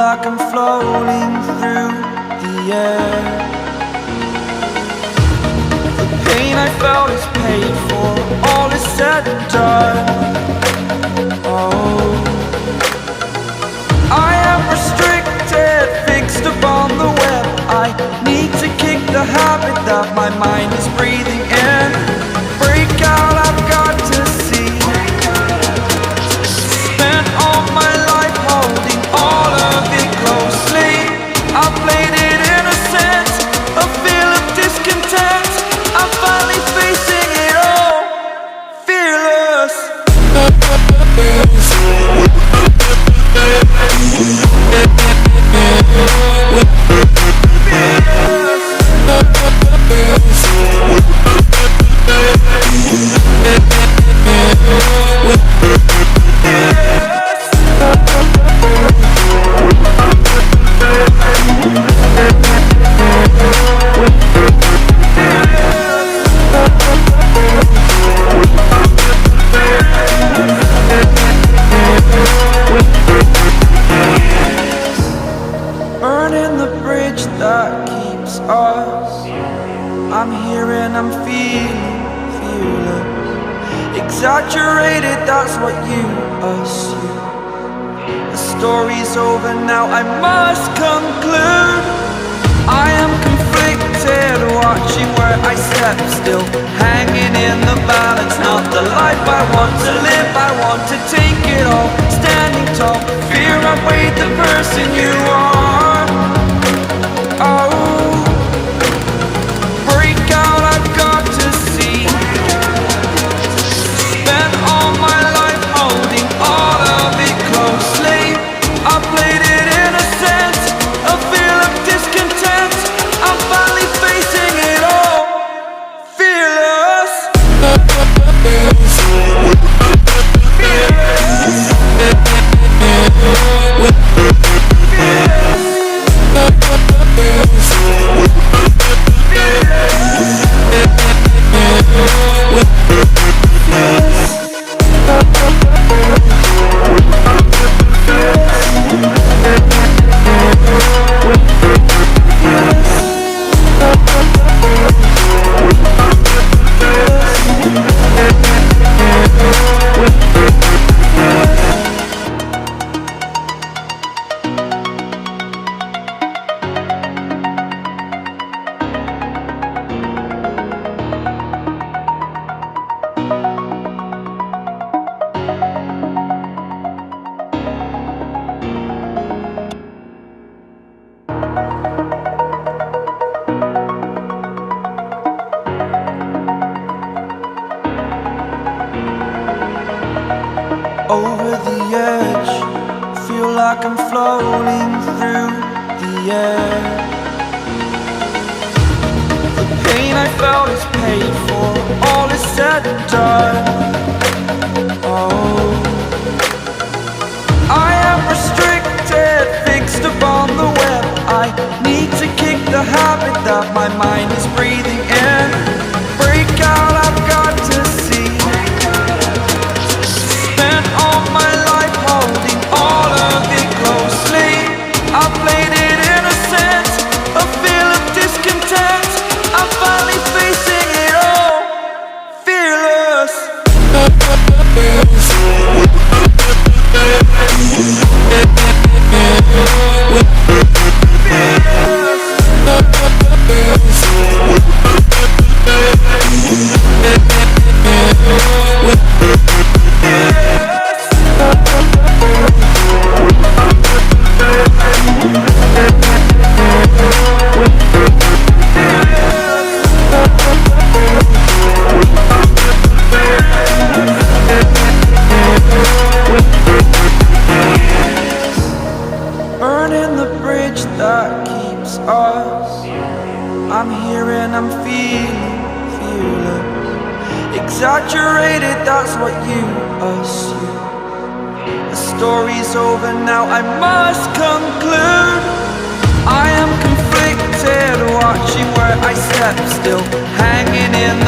like I'm floating through the air. The pain I felt is paid for, all is said and done. Oh, I am restricted, fixed upon the web. I need to kick the habit that my mind is breathing in. Break out, I've got to see. Spent all my life holding all of it closely. I played it innocent, a feel of discontent. I'm finally facing it all, fearless. Burning the bridge that keeps us. I'm here and I'm feeling fearless. Exaggerated, that's what you assume. The story's over now, I must conclude. I am conflicted, watching where I step still, hanging in the balance. Not the life I want to live, I want to take it all. Standing tall, fear outweighed the person you are. Oh, break out, I've got to see. Spent all my life holding all of it closely. I played it innocent, a feel of discontent. I'm finally facing it all, fearless. Over the edge, feel like I'm floating through the air. The pain I felt is paid for, all is said and done. Oh, I am restricted, fixed upon the web. I need to kick the habit that my mind is breathing in. Break out, I've got to see. Spent all my life holding all of it closely. I played it innocent, a feel of discontent. I'm finally facing it all, fearless. Burning the bridge that keeps us. I'm here and I'm feeling fearless. Exaggerated, that's what you assume. The story's over now, I must conclude. I am conflicted, watching where I step still, hanging in the